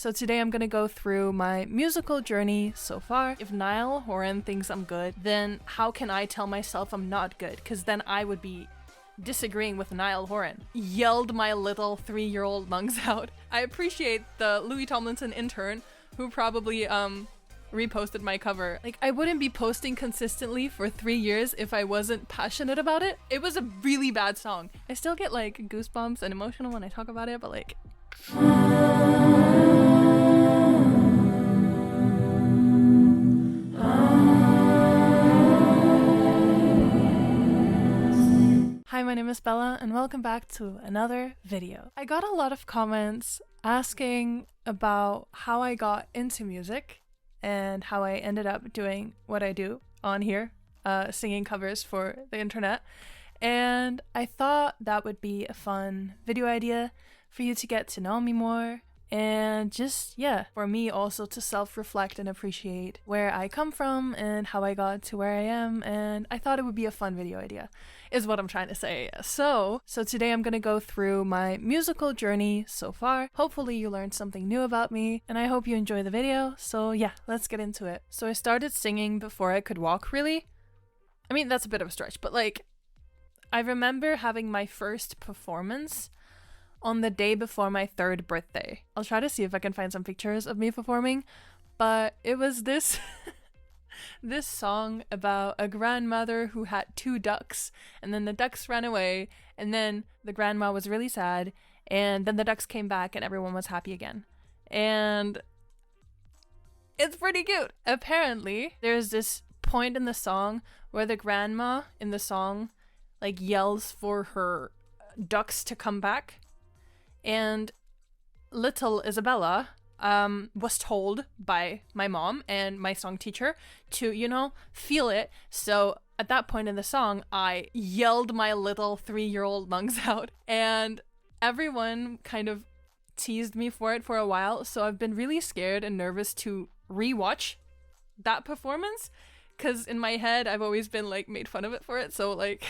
So today I'm gonna go through my musical journey so far. If Niall Horan thinks I'm good, then how can I tell myself I'm not good? Because then I would be disagreeing with Niall Horan. Yelled my little 3-year-old lungs out. I appreciate the Louis Tomlinson intern who probably reposted my cover. Like, I wouldn't be posting consistently for 3 years if I wasn't passionate about it. It was a really bad song. I still get like goosebumps and emotional when I talk about it, but like... Hi, my name is Bella and welcome back to another video. I got a lot of comments asking about how I got into music and how I ended up doing what I do on here, singing covers for the internet. And I thought that would be a fun video idea for you to get to know me more and just, yeah, for me also to self-reflect and appreciate where I come from and how I got to where I am. And I thought it would be a fun video idea is what I'm trying to say. So today I'm gonna go through my musical journey so far. Hopefully you learned something new about me and I hope you enjoy the video. So yeah, let's get into it. So I started singing before I could walk, really. I mean, that's a bit of a stretch, but like, I remember having my first performance on the day before my 3rd birthday. I'll try to see if I can find some pictures of me performing, but it was this this song about a grandmother who had 2 ducks, and then the ducks ran away, and then the grandma was really sad, and then the ducks came back and everyone was happy again. And it's pretty cute. Apparently, there's this point in the song where the grandma in the song like yells for her ducks to come back. And little Isabella was told by my mom and my song teacher to, you know, feel it. So at that point in the song, I yelled my little 3-year-old lungs out and everyone kind of teased me for it for a while. So I've been really scared and nervous to rewatch that performance because in my head, I've always been like made fun of it for it. So like...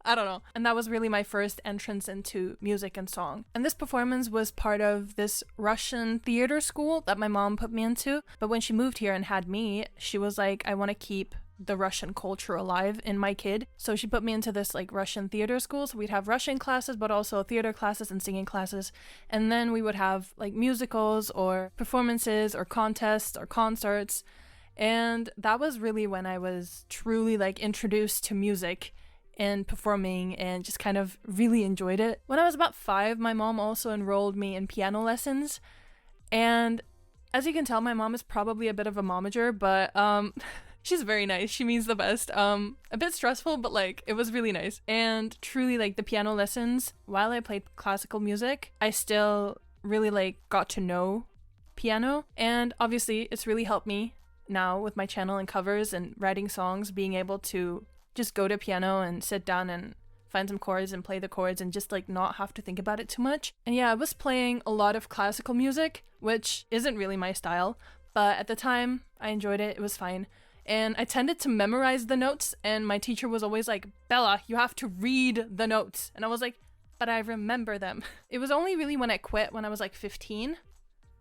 I don't know. And that was really my first entrance into music and song. And this performance was part of this Russian theater school that my mom put me into. But when she moved here and had me, she was like, I want to keep the Russian culture alive in my kid. So she put me into this like Russian theater school. So we'd have Russian classes, but also theater classes and singing classes. And then we would have like musicals or performances or contests or concerts. And that was really when I was truly like introduced to music and performing and just kind of really enjoyed it. When I was about 5, my mom also enrolled me in piano lessons. And as you can tell, my mom is probably a bit of a momager, but she's very nice. She means the best. A bit stressful, but like it was really nice. And truly like the piano lessons, while I played classical music, I still really like got to know piano. And obviously it's really helped me now with my channel and covers and writing songs, being able to just go to piano and sit down and find some chords and play the chords and just like not have to think about it too much. And yeah, I was playing a lot of classical music, which isn't really my style, but at the time I enjoyed it. It was fine. And I tended to memorize the notes and my teacher was always like, Bella, you have to read the notes. And I was like, but I remember them. It was only really when I quit when I was like 15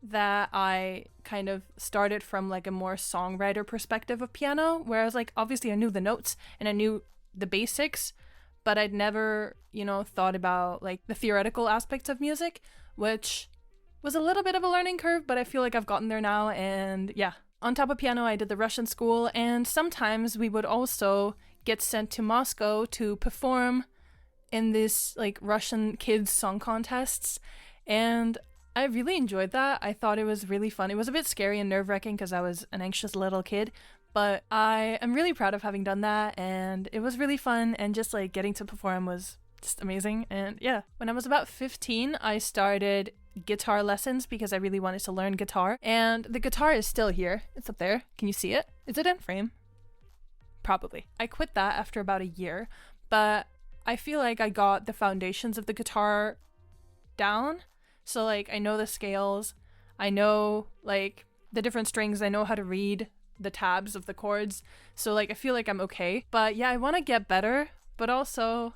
that I kind of started from like a more songwriter perspective of piano, where I was like, obviously I knew the notes and I knew the basics, but I'd never, you know, thought about like the theoretical aspects of music, which was a little bit of a learning curve, but I feel like I've gotten there now. And yeah, on top of piano, I did the Russian school, and sometimes we would also get sent to Moscow to perform in this like Russian kids song contests. And I really enjoyed that. I thought it was really fun. It was a bit scary and nerve-wracking because I was an anxious little kid, but I am really proud of having done that, and it was really fun, and just like getting to perform was just amazing. And yeah, when I was about 15, I started guitar lessons because I really wanted to learn guitar, and the guitar is still here. It's up there. Can you see it? Is it in frame? Probably. I quit that after about a year, but I feel like I got the foundations of the guitar down. So like I know the scales, I know like the different strings, I know how to read the tabs of the chords. So like I feel like I'm okay. But yeah, I want to get better, but also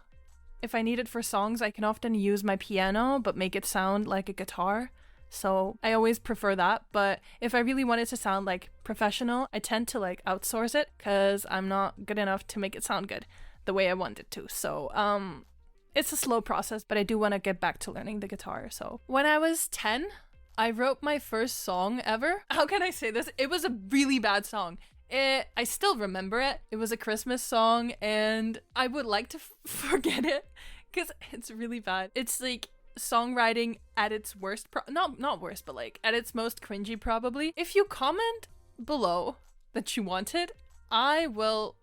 if I need it for songs, I can often use my piano but make it sound like a guitar. So I always prefer that. But if I really want it to sound like professional, I tend to like outsource it because I'm not good enough to make it sound good the way I want it to. So it's a slow process, but I do want to get back to learning the guitar. So when I was 10, I wrote my first song ever. How can I say this? It was a really bad song. I still remember it. It was a Christmas song, and I would like to forget it because it's really bad. It's like songwriting at its worst, not worst, but like at its most cringy probably. If you comment below that you want it, I will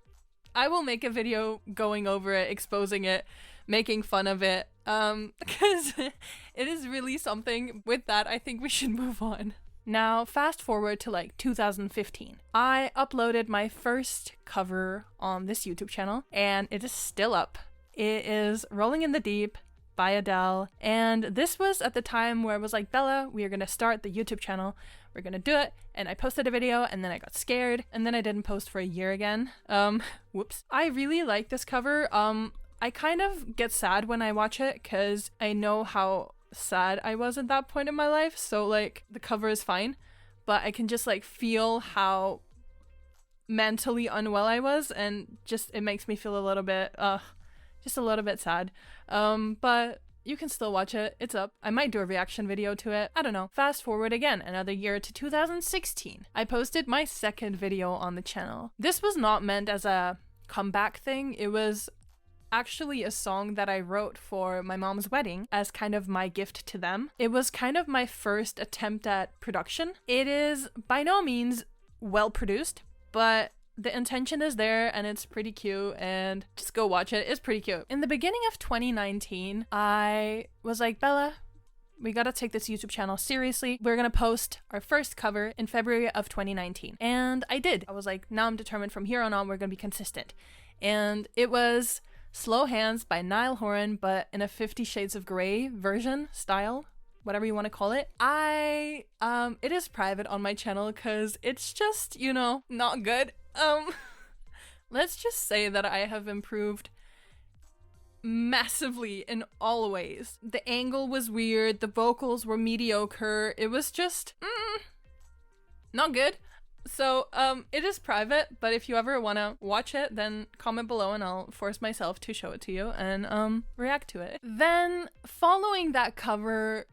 make a video going over it, exposing it, making fun of it, because it is really something. With that, I think we should move on. Now, fast forward to like 2015. I uploaded my first cover on this YouTube channel, and it is still up. It is Rolling in the Deep by Adele, and this was at the time where I was like, Bella, we are gonna start the YouTube channel. We're gonna do it. And I posted a video, and then I got scared, and then I didn't post for a year again. Whoops. I really like this cover. I kind of get sad when I watch it because I know how sad I was at that point in my life. So like the cover is fine, but I can just like feel how mentally unwell I was, and just it makes me feel a little bit just a little bit sad. But you can still watch it. It's up. I might do a reaction video to it. I don't know. Fast forward again, another year to 2016. I posted my second video on the channel. This was not meant as a comeback thing. It was actually a song that I wrote for my mom's wedding as kind of my gift to them. It was kind of my first attempt at production. It is by no means well produced, but the intention is there and it's pretty cute, and just go watch it. It's pretty cute. In the beginning of 2019, I was like, Bella, we gotta take this YouTube channel seriously. We're gonna post our first cover in February of 2019. And I did. I was like, now I'm determined from here on we're gonna be consistent. And it was Slow Hands by Niall Horan, but in a 50 Shades of Grey version style, whatever you want to call it. It is private on my channel because it's just, not good. Let's just say that I have improved massively in all ways. The angle was weird, the vocals were mediocre, it was just not good. So it is private, but if you ever want to watch it, then comment below and I'll force myself to show it to you and react to it. Then following that cover,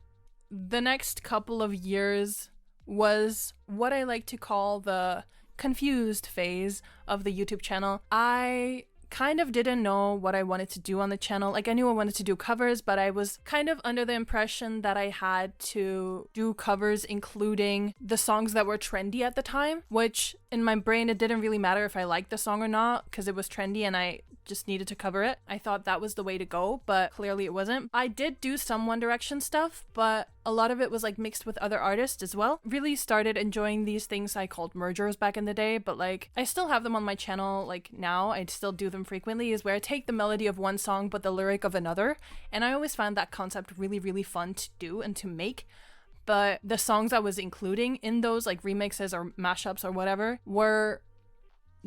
the next couple of years was what I like to call the confused phase of the YouTube channel. I kind of didn't know what I wanted to do on the channel. Like, I knew I wanted to do covers, but I was kind of under the impression that I had to do covers including the songs that were trendy at the time, which in my brain it didn't really matter if I liked the song or not because it was trendy and I just needed to cover it. I thought that was the way to go, but clearly it wasn't. I did do some One Direction stuff, but a lot of it was like mixed with other artists as well. Really started enjoying these things I called mergers back in the day, but like I still have them on my channel. Like now I still do them frequently, is where I take the melody of one song but the lyric of another, and I always found that concept really, really fun to do and to make. But the songs I was including in those like remixes or mashups or whatever were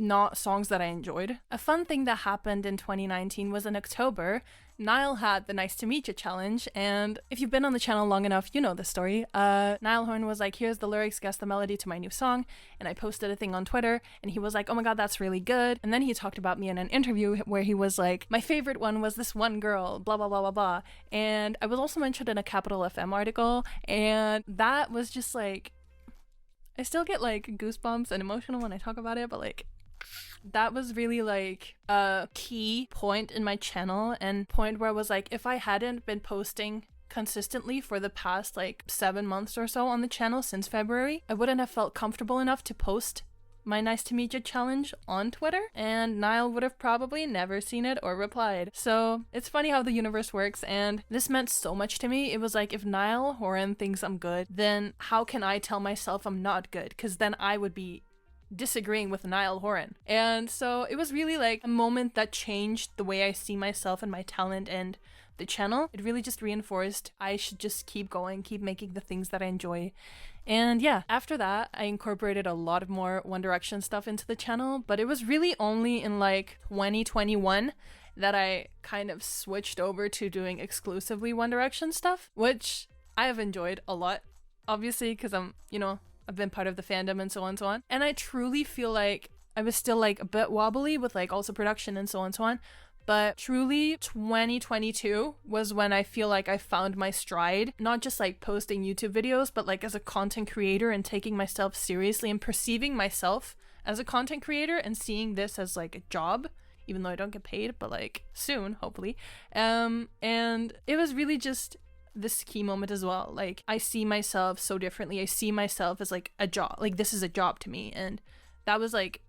not songs that I enjoyed. A fun thing that happened in 2019 was in October, Niall had the Nice to Meet You challenge, and if you've been on the channel long enough, you know the story. Niall Horan was like, here's the lyrics, guess the melody to my new song, and I posted a thing on Twitter, and he was like, oh my god, that's really good. And then he talked about me in an interview where he was like, my favorite one was this one girl, blah blah blah blah blah. And I was also mentioned in a Capital FM article, and that was just like, I still get like goosebumps and emotional when I talk about it, but like that was really like a key point in my channel, and point where I was like, if I hadn't been posting consistently for the past like 7 months or so on the channel since February, I wouldn't have felt comfortable enough to post my Nice to Meet You challenge on Twitter, and Niall would have probably never seen it or replied. So it's funny how the universe works, and this meant so much to me. It was like, if Niall Horan thinks I'm good, then how can I tell myself I'm not good? Because then I would be disagreeing with Niall Horan. And so it was really like a moment that changed the way I see myself and my talent and the channel. It really just reinforced I should just keep going, keep making the things that I enjoy. And yeah, after that, I incorporated a lot of more One Direction stuff into the channel, but it was really only in like 2021 that I kind of switched over to doing exclusively One Direction stuff, which I have enjoyed a lot. obviously, because I'm, you know, I've been part of the fandom and so on and so on. And I truly feel like I was still like a bit wobbly with like also production and so on and so on. But truly 2022 was when I feel like I found my stride, not just like posting YouTube videos, but like as a content creator and taking myself seriously and perceiving myself as a content creator and seeing this as like a job, even though I don't get paid, but like soon, hopefully. And it was really just this key moment as well. Like I see myself so differently. I see myself as like a job, like this is a job to me. And that was like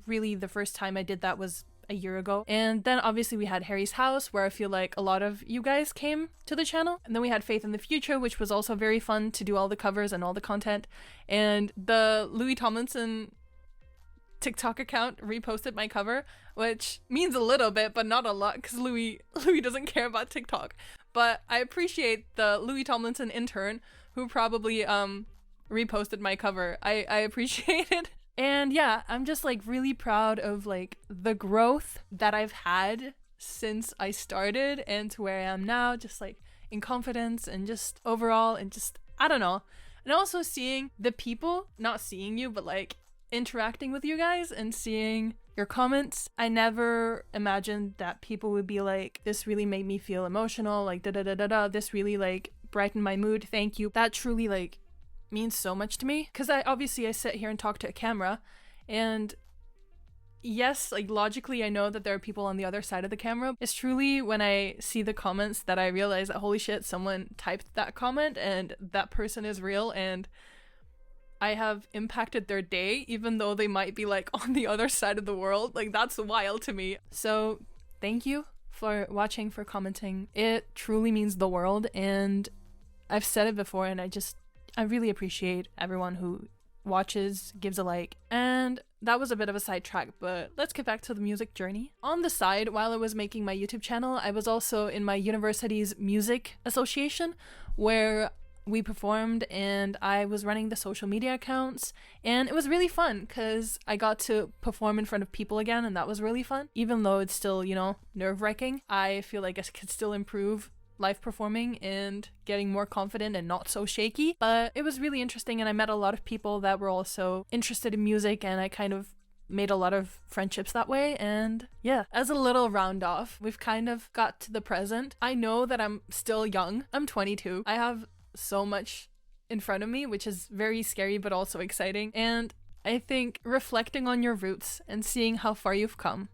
really the first time I did that was a year ago. And then obviously we had Harry's House, where I feel like a lot of you guys came to the channel. And then we had Faith in the Future, which was also very fun to do all the covers and all the content. And the Louis Tomlinson TikTok account reposted my cover, which means a little bit, but not a lot, because Louis doesn't care about TikTok. But I appreciate the Louis Tomlinson intern who probably reposted my cover. I appreciate it. And yeah, I'm just like really proud of like the growth that I've had since I started and to where I am now, just like in confidence and just overall and just, I don't know. And also seeing the people, not seeing you, but like interacting with you guys and seeing your comments. I never imagined that people would be like, this really made me feel emotional, like this really like brightened my mood, thank you. That truly like means so much to me, because I sit here and talk to a camera, and yes, like logically I know that there are people on the other side of the camera. It's truly when I see the comments that I realize that holy shit, someone typed that comment and that person is real and I have impacted their day, even though they might be like on the other side of the world. Like that's wild to me. So thank you for watching, for commenting. It truly means the world, and I've said it before, and I really appreciate everyone who watches, gives a like. And that was a bit of a sidetrack, but let's get back to the music journey. On the side, while I was making my YouTube channel, I was also in my university's music association, where we performed and I was running the social media accounts, and it was really fun because I got to perform in front of people again, and that was really fun. Even though it's still, you know, nerve-wracking, I feel like I could still improve live performing and getting more confident and not so shaky. But it was really interesting, and I met a lot of people that were also interested in music, and I kind of made a lot of friendships that way. And yeah, as a little round off, we've kind of got to the present. I know that I'm still young. I'm 22. I have so much in front of me, which is very scary but also exciting. And I think reflecting on your roots and seeing how far you've come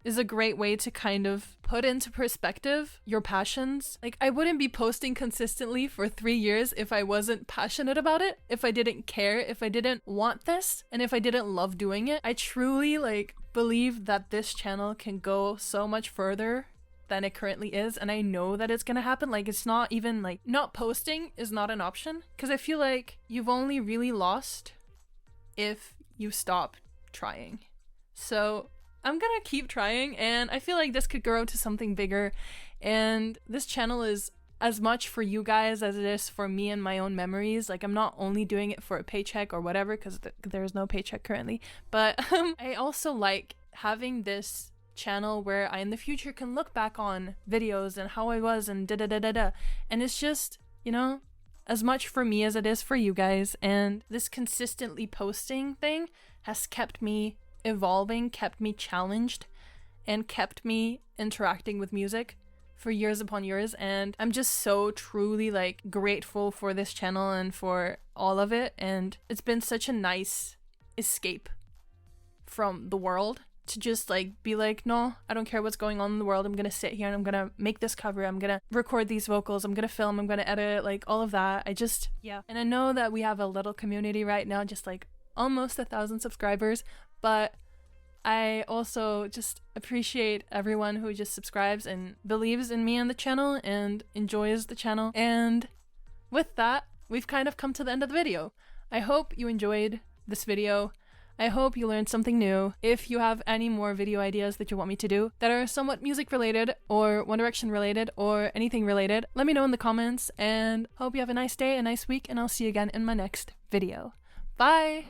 is a great way to kind of put into perspective your passions. Like, I wouldn't be posting consistently for 3 years if I wasn't passionate about it, if I didn't care, if I didn't want this, and if I didn't love doing it. I truly like believe that this channel can go so much further than it currently is, and I know that it's gonna happen. Like, it's not even like not posting is not an option, because I feel like you've only really lost if you stop trying. So I'm gonna keep trying, and I feel like this could grow to something bigger, and this channel is as much for you guys as it is for me and my own memories. Like, I'm not only doing it for a paycheck or whatever, because there's no paycheck currently, but I also like having this channel where I in the future can look back on videos and how I was and da-da-da-da-da, and it's just, you know, as much for me as it is for you guys. And this consistently posting thing has kept me evolving, kept me challenged, and kept me interacting with music for years upon years. And I'm just so truly like grateful for this channel and for all of it. And it's been such a nice escape from the world to just like be like, no, I don't care what's going on in the world. I'm gonna sit here and I'm gonna make this cover, I'm gonna record these vocals, I'm gonna film, I'm gonna edit, like all of that. Yeah. And I know that we have a little community right now, just like almost 1,000 subscribers, but I also just appreciate everyone who just subscribes and believes in me and the channel and enjoys the channel. And with that, we've kind of come to the end of the video. I hope you enjoyed this video. I hope you learned something new. If you have any more video ideas that you want me to do that are somewhat music related or One Direction related or anything related, let me know in the comments, and hope you have a nice day, a nice week, and I'll see you again in my next video. Bye!